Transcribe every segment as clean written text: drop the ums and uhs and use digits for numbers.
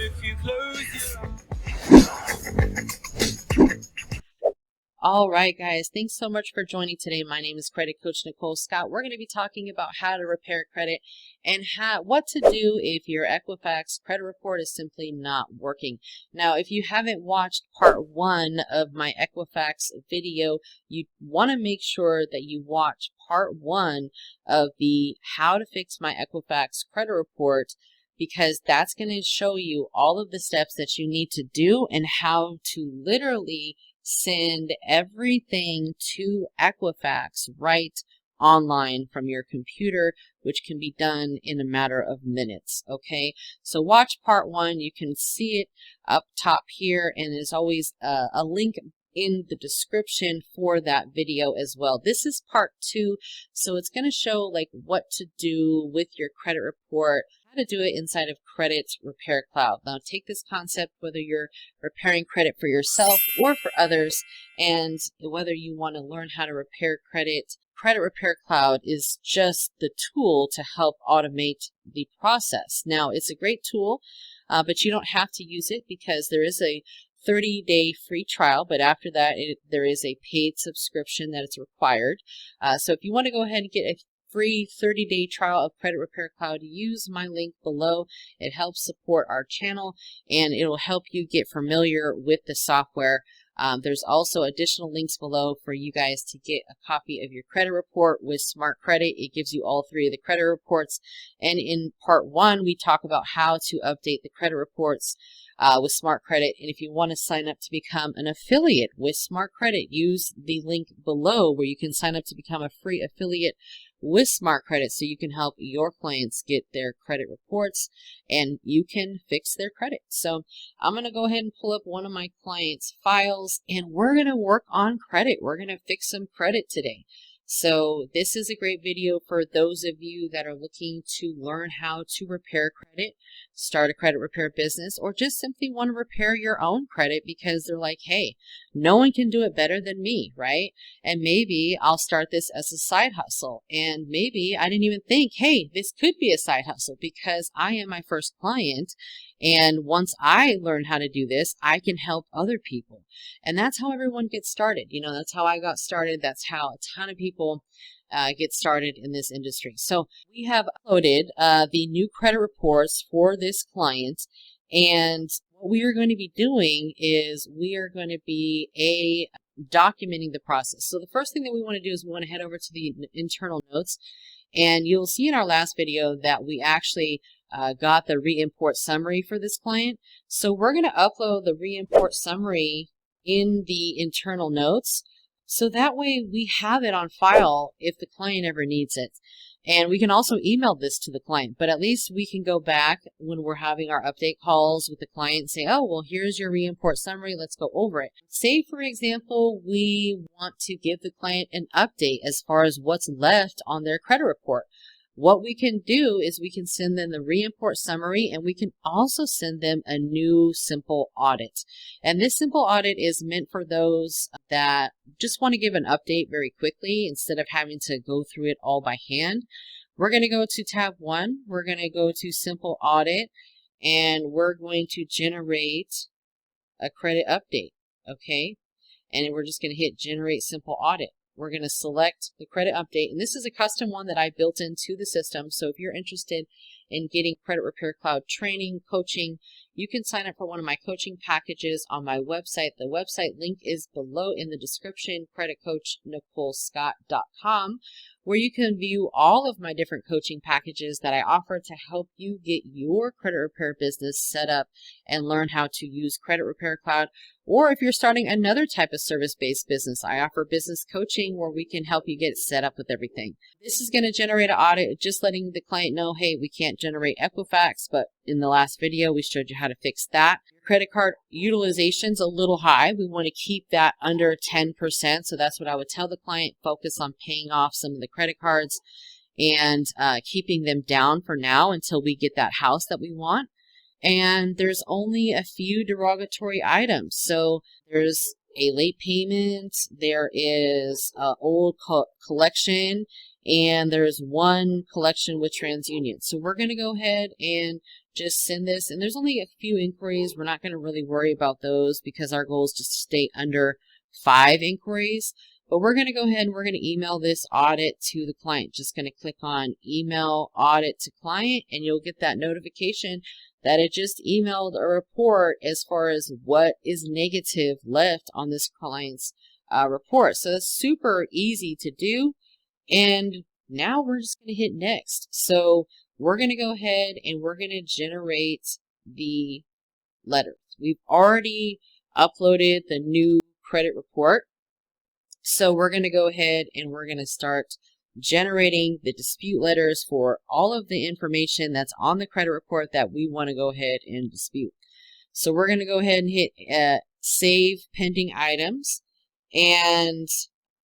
if you close your eyes. All right, guys, thanks so much for joining today. My name is Credit Coach Nicole Scott. We're going to be talking about how to repair credit and what to do if your Equifax credit report is simply not working. Now, if you haven't watched part 1 of my Equifax video, you want to make sure that you watch part 1 of the how to fix my Equifax credit report, because that's going to show you all of the steps that you need to do and how to literally send everything to Equifax right online from your computer, which can be done in a matter of minutes. Okay, so watch part 1. You can see it up top here, and there's always a link in the description for that video as well. This is part 2, so it's going to show like what to do with your credit report, how to do it inside of Credit Repair Cloud. Now take this concept, whether you're repairing credit for yourself or for others, and whether you want to learn how to repair credit, Credit Repair Cloud is just the tool to help automate the process. Now, it's a great tool, but you don't have to use it because there is a 30-day free trial, but after that, there is a paid subscription that is required. So if you want to go ahead and get a free 30-day trial of Credit Repair Cloud, use my link below. It helps support our channel, and it'll help you get familiar with the software. There's also additional links below for you guys to get a copy of your credit report with Smart Credit. It gives you all 3 of the credit reports. And in part 1, we talk about how to update the credit reports with Smart Credit. And if you want to sign up to become an affiliate with Smart Credit, use the link below where you can sign up to become a free affiliate with Smart Credit so you can help your clients get their credit reports and you can fix their credit. So I'm going to go ahead and pull up one of my clients' files, and we're going to work on credit. We're going to fix some credit today. So this is a great video for those of you that are looking to learn how to repair credit, start a credit repair business, or just simply want to repair your own credit because they're like, hey, no one can do it better than me, right? And maybe I'll start this as a side hustle. And maybe I didn't even think, hey, this could be a side hustle because I am my first client. And once I learn how to do this, I can help other people. And that's how everyone gets started. You know, that's how I got started. That's how a ton of people get started in this industry. So we have uploaded the new credit reports for this client. And what we are going to be doing is we are going to be documenting the process. So the first thing that we want to do is we want to head over to the internal notes. And you'll see in our last video that we actually got the re-import summary for this client. So we're going to upload the re-import summary in the internal notes. So that way we have it on file if the client ever needs it. And we can also email this to the client, but at least we can go back when we're having our update calls with the client and say, oh, well, here's your re-import summary. Let's go over it. Say, for example, we want to give the client an update as far as what's left on their credit report. What we can do is we can send them the re-import summary, and we can also send them a new simple audit. And this simple audit is meant for those that just want to give an update very quickly instead of having to go through it all by hand. We're going to go to tab 1. We're going to go to simple audit, and we're going to generate a credit update. Okay. And we're just going to hit generate simple audit. We're going to select the credit update, and this is a custom one that I built into the system. So if you're interested in getting Credit Repair Cloud training, coaching, you can sign up for one of my coaching packages on my website. The website link is below in the description, creditcoachnicolescott.com, where you can view all of my different coaching packages that I offer to help you get your credit repair business set up and learn how to use Credit Repair Cloud. Or if you're starting another type of service-based business, I offer business coaching where we can help you get set up with everything. This is going to generate an audit, just letting the client know, hey, we can't generate Equifax, but in the last video, we showed you how to fix that. Credit card utilization's a little high. We want to keep that under 10%. So that's what I would tell the client. Focus on paying off some of the credit cards and keeping them down for now until we get that house that we want. And there's only a few derogatory items. So there's a late payment, there is an old collection, and there's one collection with TransUnion. So we're going to go ahead and just send this. And there's only a few inquiries. We're not going to really worry about those because our goal is just to stay under 5 inquiries. But we're going to go ahead and we're going to email this audit to the client. Just going to click on email audit to client, and you'll get that notification that it just emailed a report as far as what is negative left on this client's report. So it's super easy to do. And now we're just going to hit next. So we're going to go ahead and we're going to generate the letters. We've already uploaded the new credit report. So we're going to go ahead and we're going to start generating the dispute letters for all of the information that's on the credit report that we want to go ahead and dispute. So we're going to go ahead and hit save pending items, and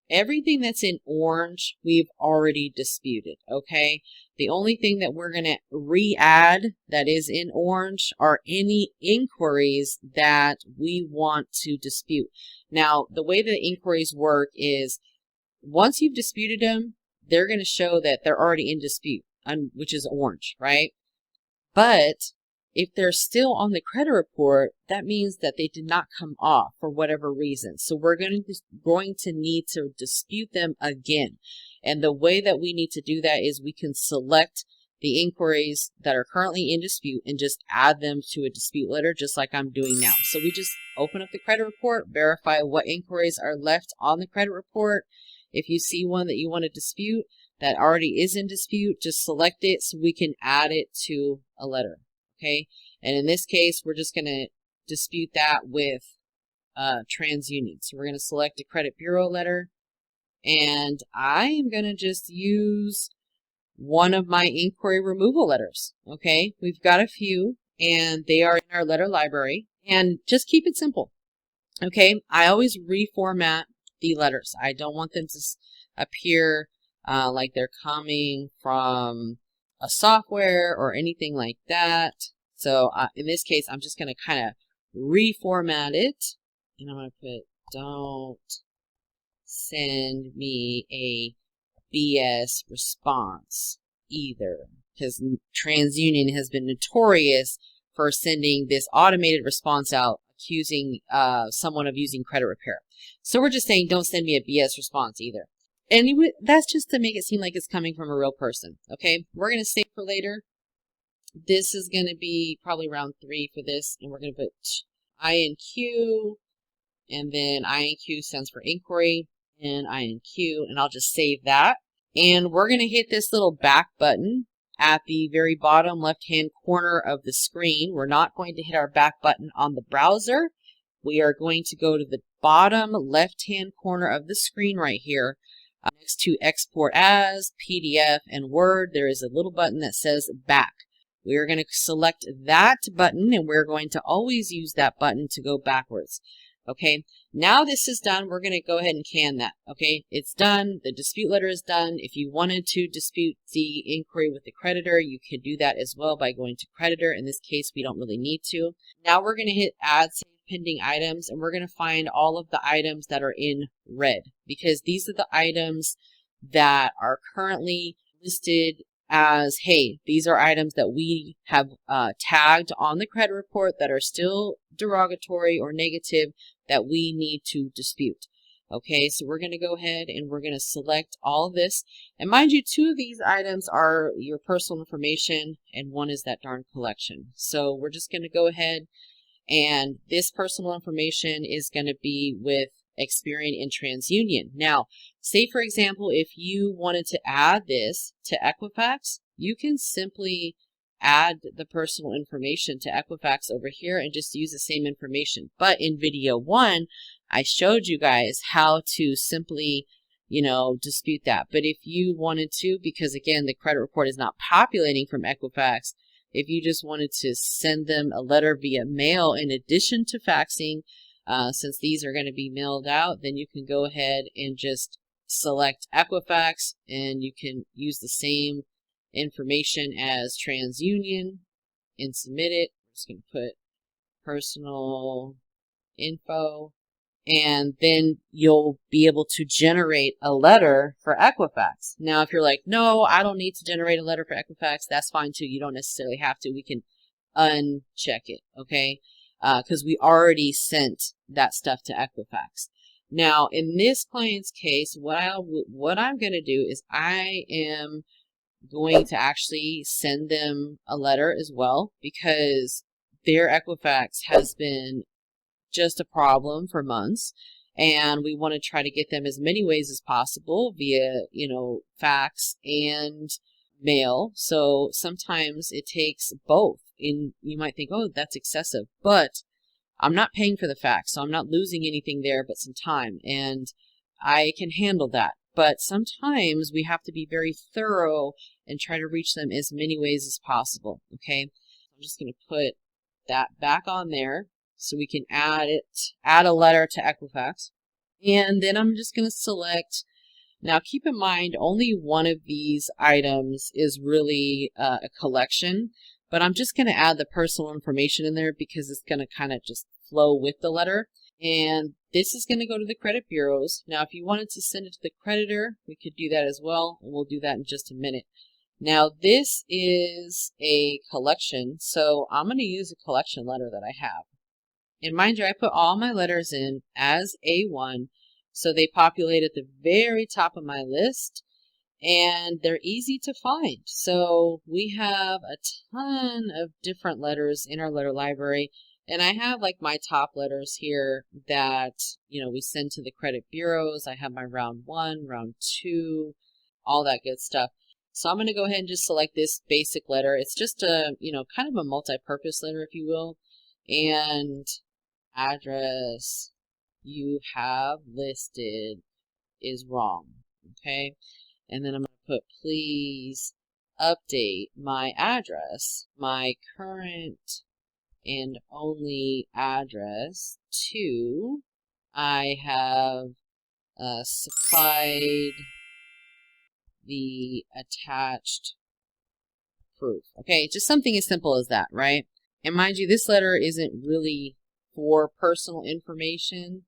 everything that's in orange we've already disputed. Okay, the only thing that we're going to re-add that is in orange are any inquiries that we want to dispute. Now, the way the inquiries work is once you've disputed them, they're going to show that they're already in dispute, which is orange, right? But if they're still on the credit report, that means that they did not come off for whatever reason. So we're going to need to dispute them again. And the way that we need to do that is we can select the inquiries that are currently in dispute and just add them to a dispute letter, just like I'm doing now. So we just open up the credit report, verify what inquiries are left on the credit report. If you see one that you want to dispute that already is in dispute, just select it so we can add it to a letter. Okay, and in this case, we're just going to dispute that with TransUnion. So we're going to select a credit bureau letter, and I am going to just use one of my inquiry removal letters. Okay, we've got a few, and they are in our letter library, and just keep it simple. Okay, I always reformat the letters. I don't want them to appear like they're coming from a software or anything like that. So in this case, I'm just going to kind of reformat it, and I'm going to put don't send me a BS response either, because TransUnion has been notorious for sending this automated response out accusing someone of using credit repair. So we're just saying don't send me a BS response either. And that's just to make it seem like it's coming from a real person. Okay, we're going to save for later. This is going to be probably round 3 for this, and we're going to put INQ, and then INQ stands for inquiry, and INQ, and I'll just save that. And we're going to hit this little back button at the very bottom left-hand corner of the screen. We're not going to hit our back button on the browser. We are going to go to the bottom left-hand corner of the screen right here. Next to export as, PDF, and Word, there is a little button that says back. We are going to select that button, and we're going to always use that button to go backwards. Okay, now this is done. We're going to go ahead and can that. Okay, it's done. The dispute letter is done. If you wanted to dispute the inquiry with the creditor, you can do that as well by going to creditor. In this case, we don't really need to. Now we're going to hit add save pending items, and we're going to find all of the items that are in red, because these are the items that are currently listed as, hey, these are items that we have tagged on the credit report that are still derogatory or negative that we need to dispute. Okay, so we're going to go ahead and we're going to select all of this. And mind you, 2 of these items are your personal information, and 1 is that darn collection. So we're just going to go ahead, and this personal information is going to be with Experian and TransUnion. Now, say for example, if you wanted to add this to Equifax, you can simply add the personal information to Equifax over here and just use the same information. But in video 1, I showed you guys how to simply, dispute that. But if you wanted to, because again, the credit report is not populating from Equifax, if you just wanted to send them a letter via mail in addition to faxing, since these are going to be mailed out, then you can go ahead and just select Equifax, and you can use the same information as TransUnion and submit it. I'm just going to put personal info, and then you'll be able to generate a letter for Equifax. Now, if you're like, no, I don't need to generate a letter for Equifax, that's fine too. You don't necessarily have to. We can uncheck it, okay? Because we already sent that stuff to Equifax. Now, in this client's case, what I'm going to do is I am going to actually send them a letter as well, because their Equifax has been just a problem for months, and we want to try to get them as many ways as possible via, fax and mail. So sometimes it takes both, and you might think, oh, that's excessive, but I'm not paying for the fax, so I'm not losing anything there but some time, and I can handle that. But sometimes we have to be very thorough and try to reach them as many ways as possible, okay? I'm just going to put that back on there so we can add a letter to Equifax. And then I'm just going to select. Now keep in mind, only one of these items is really a collection, but I'm just going to add the personal information in there because it's going to kind of just flow with the letter. And this is going to go to the credit bureaus. Now, if you wanted to send it to the creditor, we could do that as well, and we'll do that in just a minute. Now, this is a collection, so I'm going to use a collection letter that I have. And mind you, I put all my letters in as A1, so they populate at the very top of my list, and they're easy to find. So we have a ton of different letters in our letter library, and I have like my top letters here that, we send to the credit bureaus. I have my round 1, round 2, all that good stuff. So I'm going to go ahead and just select this basic letter. It's just a, kind of a multi-purpose letter, if you will. And address you have listed is wrong. Okay. And then I'm going to put, please update my address, my current and only address to, I have supplied the attached proof. Okay, just something as simple as that, right? And mind you, this letter isn't really for personal information,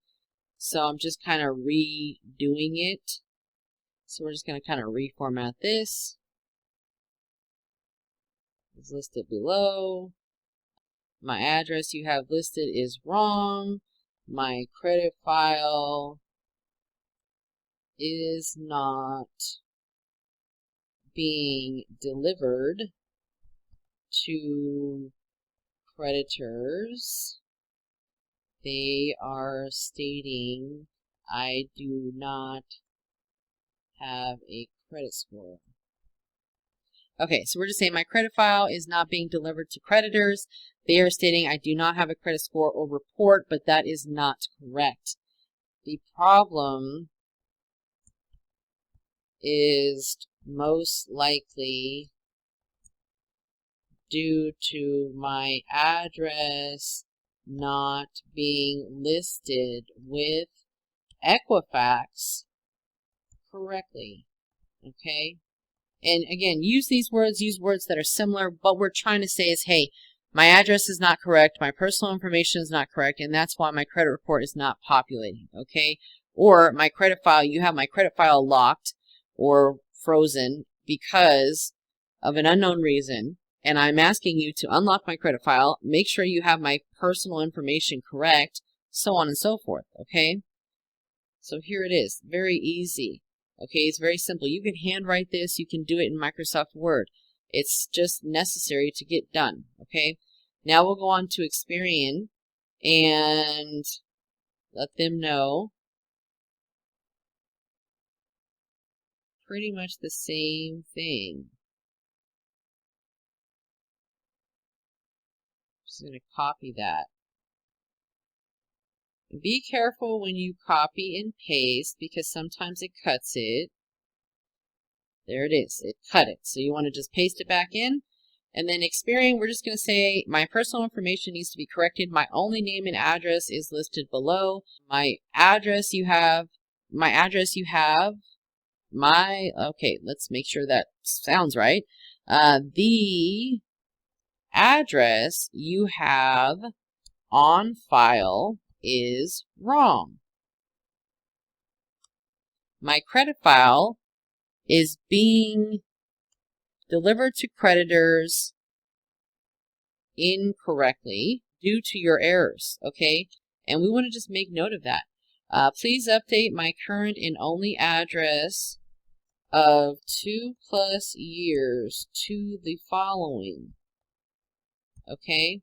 so I'm just kind of redoing it. So we're just going to kind of reformat this. It's listed below. My address you have listed is wrong. My credit file is not being delivered to creditors. They are stating I do not have a credit score. Okay, so we're just saying my credit file is not being delivered to creditors. They are stating I do not have a credit score or report, but that is not correct. The problem is most likely due to my address not being listed with Equifax correctly. Okay? And again, use words that are similar. What we're trying to say is, hey, my address is not correct, my personal information is not correct, and that's why my credit report is not populating. Okay? Or my credit file, you have my credit file locked or frozen because of an unknown reason, and I'm asking you to unlock my credit file, make sure you have my personal information correct, so on and so forth. Okay? So here it is. Very easy. Okay, it's very simple. You can handwrite this. You can do it in Microsoft Word. It's just necessary to get done. Okay, now we'll go on to Experian and let them know pretty much the same thing. Just going to copy that. Be careful when you copy and paste because sometimes it cuts it. There it is. It cut it. So you want to just paste it back in. And then Experian, we're just going to say my personal information needs to be corrected. My only name and address is listed below. Okay, let's make sure that sounds right. The address you have on file is wrong. My credit file is being delivered to creditors incorrectly due to your errors, okay? And we want to just make note of that. Please update my current and only address of 2+ years to the following, okay?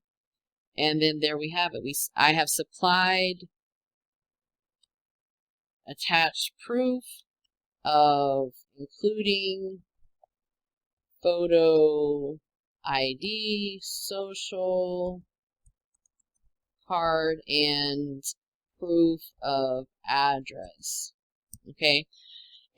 And then there we have it. I have supplied attached proof of including photo ID, social card, and proof of address. Okay.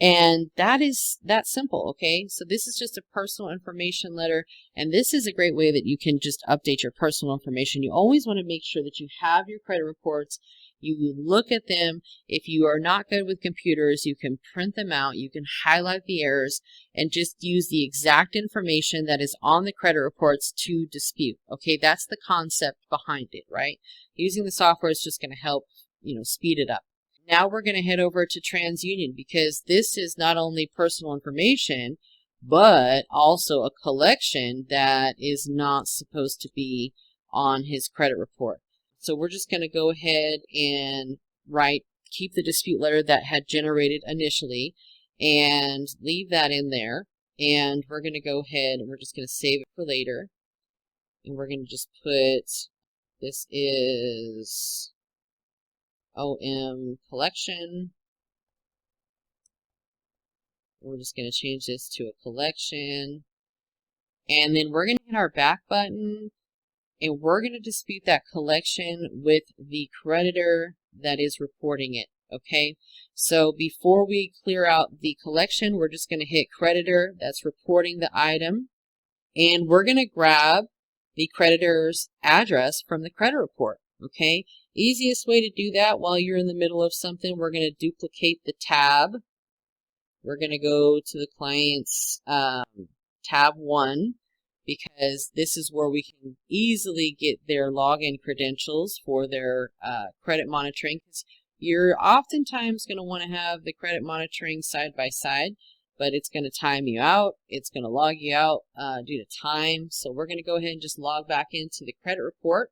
And that's simple, okay? So this is just a personal information letter, and this is a great way that you can just update your personal information. You always want to make sure that you have your credit reports, you look at them. If you are not good with computers, you can print them out, you can highlight the errors, and just use the exact information that is on the credit reports to dispute, okay? That's the concept behind it, right? Using the software is just going to help, speed it up. Now we're going to head over to TransUnion, because this is not only personal information, but also a collection that is not supposed to be on his credit report. So we're just going to go ahead and keep the dispute letter that had generated initially and leave that in there. And we're going to go ahead and we're just going to save it for later. And we're going to just put, this is OM collection. We're just going to change this to a collection. And then we're going to hit our back button, and we're going to dispute that collection with the creditor that is reporting it, okay? So before we clear out the collection, we're just going to hit creditor that's reporting the item, and we're going to grab the creditor's address from the credit report, okay? Easiest way to do that while you're in the middle of something, we're going to duplicate the tab. We're going to go to the client's tab 1, because this is where we can easily get their login credentials for their credit monitoring. You're oftentimes going to want to have the credit monitoring side by side, but it's going to time you out. It's going to log you out due to time. So we're going to go ahead and just log back into the credit report.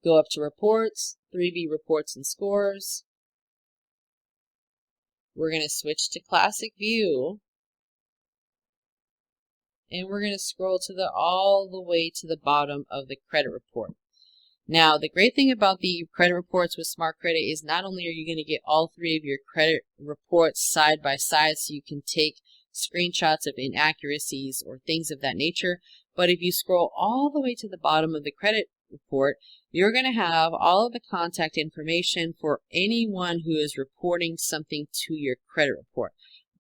Go up to reports, 3B reports and scores. We're going to switch to classic view. And we're going to scroll to all the way to the bottom of the credit report. Now, the great thing about the credit reports with Smart Credit is not only are you going to get all 3 of your credit reports side by side, so you can take screenshots of inaccuracies or things of that nature, but if you scroll all the way to the bottom of the credit report, you're going to have all of the contact information for anyone who is reporting something to your credit report.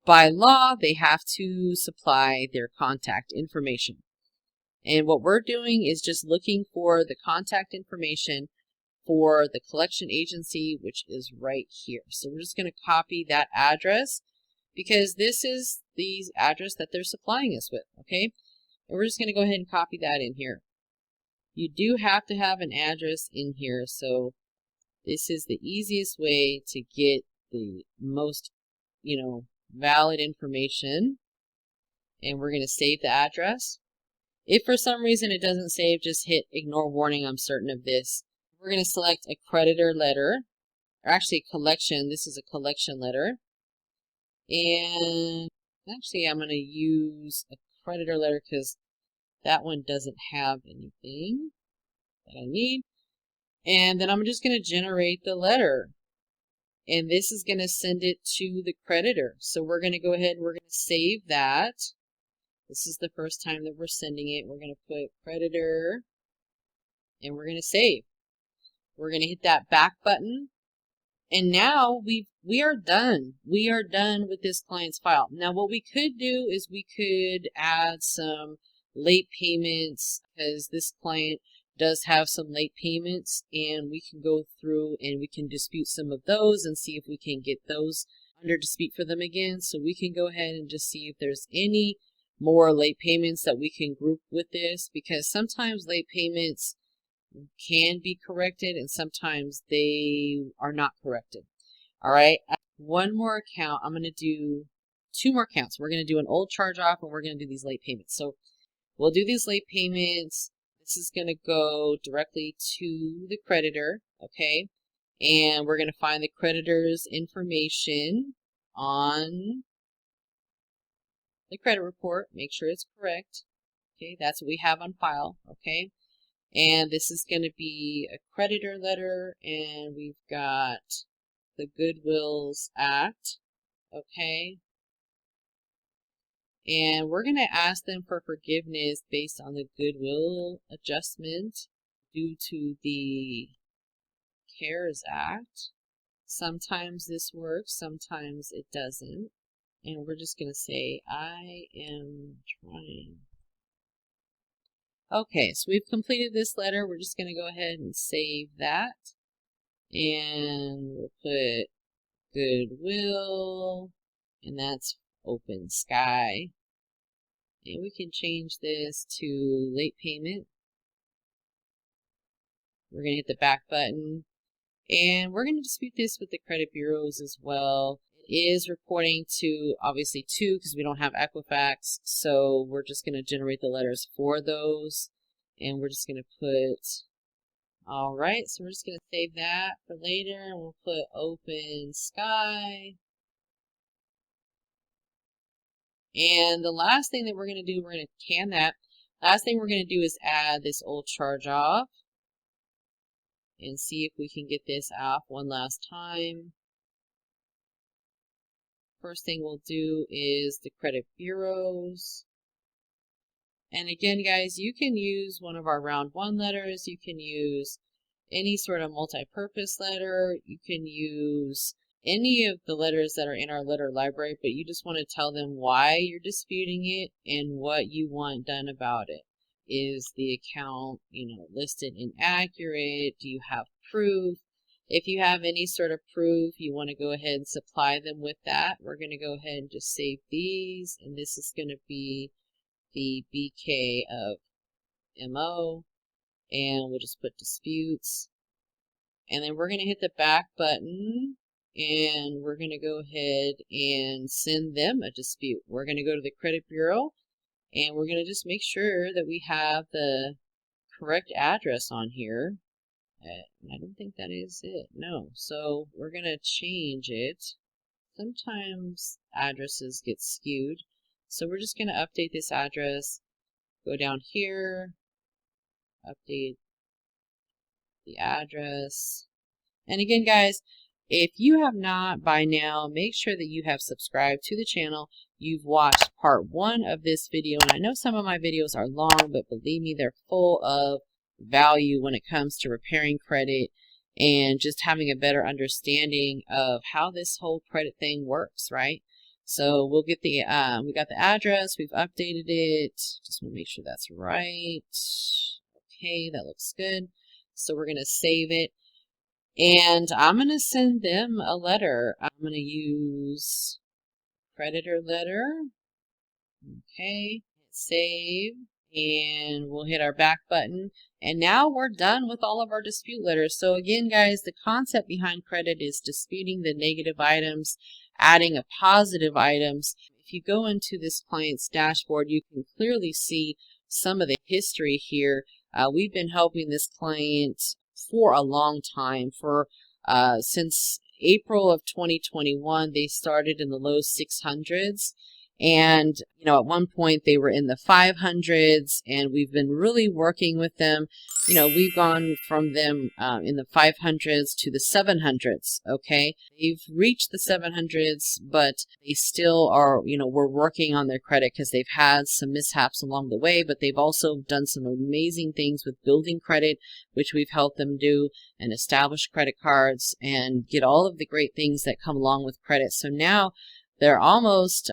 By law, they have to supply their contact information. And what we're doing is just looking for the contact information for the collection agency, which is right here. So we're just going to copy that address, because this is the address that they're supplying us with, okay? And we're just going to go ahead and copy that in here. You do have to have an address in here, so this is the easiest way to get the most, valid information. And we're going to save the address. If for some reason it doesn't save, just hit ignore warning, I'm certain of this. We're going to select a creditor letter, or actually collection. This is a collection letter. And actually I'm going to use a creditor letter because that one doesn't have anything that I need. And then I'm just going to generate the letter. And this is going to send it to the creditor. So we're going to go ahead and we're going to save that. This is the first time that we're sending it. We're going to put creditor, and we're going to save. We're going to hit that back button. And now we are done. We are done with this client's file. Now what we could do is we could add some late payments, because this client does have some late payments, and we can go through and we can dispute some of those and see if we can get those under dispute for them again. So we can go ahead and just see if there's any more late payments that we can group with this, because sometimes late payments can be corrected and sometimes they are not corrected. All right, one more account. I'm going to do 2 more accounts. We're going to do an old charge off, and we're going to do these late payments. So we'll do these late payments. This is going to go directly to the creditor, okay? And we're going to find the creditor's information on the credit report. Make sure it's correct. Okay, that's what we have on file, okay? And this is going to be a creditor letter, and we've got the Goodwills Act, okay? And we're going to ask them for forgiveness based on the goodwill adjustment due to the CARES Act. Sometimes this works, sometimes it doesn't. And we're just going to say, I am trying. Okay, so we've completed this letter. We're just going to go ahead and save that. And we'll put Goodwill, and that's Open Sky. And we can change this to late payment. We're going to hit the back button. And we're going to dispute this with the credit bureaus as well. It is reporting to, obviously, 2 because we don't have Equifax. So we're just going to generate the letters for those. And we're just going to put, all right, so we're just going to save that for later. And we'll put Open Sky. And the last thing that we're going to do, we're going to can that. Last thing we're going to do is add this old charge off and see if we can get this off one last time. First thing we'll do is the credit bureaus. And again, guys, you can use one of our round 1 letters. You can use any sort of multi-purpose letter. You can use any of the letters that are in our letter library, but you just want to tell them why you're disputing it and what you want done about it. Is the account, listed inaccurate? Do you have proof? If you have any sort of proof, you want to go ahead and supply them with that. We're going to go ahead and just save these, and this is going to be the BK of MO, and we'll just put disputes. And then we're going to hit the back button, and we're going to go ahead and send them a dispute. We're going to go to the credit bureau, and we're going to just make sure that we have the correct address on here. I don't think that is it. No. So we're going to change it. Sometimes addresses get skewed. So we're just going to update this address. Go down here. Update the address. And again, guys, if you have not by now, make sure that you have subscribed to the channel. You've watched part 1 of this video, and I know some of my videos are long, but believe me, they're full of value when it comes to repairing credit and just having a better understanding of how this whole credit thing works, right? So we'll get the, we got the address, we've updated it. Just want to make sure that's right. Okay, that looks good. So we're going to save it. And I'm going to send them a letter. I'm going to use creditor letter. Okay, save. And we'll hit our back button. And now we're done with all of our dispute letters. So again, guys, the concept behind credit is disputing the negative items, adding a positive items. If you go into this client's dashboard, you can clearly see some of the history here. We've been helping this client for a long time. Since April of 2021, they started in the low 600s. And, at one point they were in the 500s, and we've been really working with them. We've gone from them in the 500s to the 700s, okay? They've reached the 700s, but they still are, we're working on their credit because they've had some mishaps along the way, but they've also done some amazing things with building credit, which we've helped them do, and establish credit cards and get all of the great things that come along with credit. So now they're almost,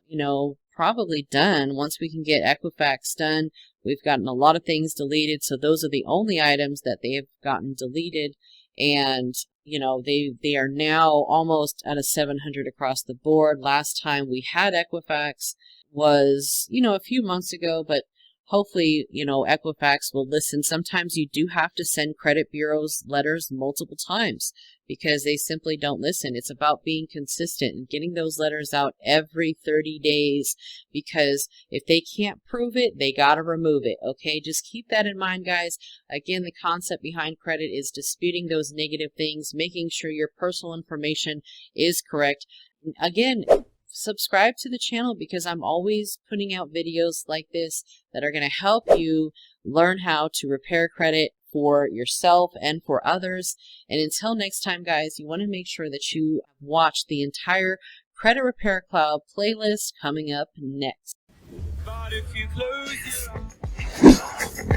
probably done. Once we can get Equifax done, we've gotten a lot of things deleted. So those are the only items that they have gotten deleted. And, they are now almost at a 700 across the board. Last time we had Equifax was, a few months ago, but hopefully, Equifax will listen. Sometimes you do have to send credit bureaus letters multiple times because they simply don't listen. It's about being consistent and getting those letters out every 30 days, because if they can't prove it, they got to remove it. Okay, just keep that in mind, guys. Again, the concept behind credit is disputing those negative things, making sure your personal information is correct. Again, subscribe to the channel because I'm always putting out videos like this that are going to help you learn how to repair credit for yourself and for others. And until next time, guys, you want to make sure that you watch the entire Credit Repair Cloud playlist coming up next. But if you close your eyes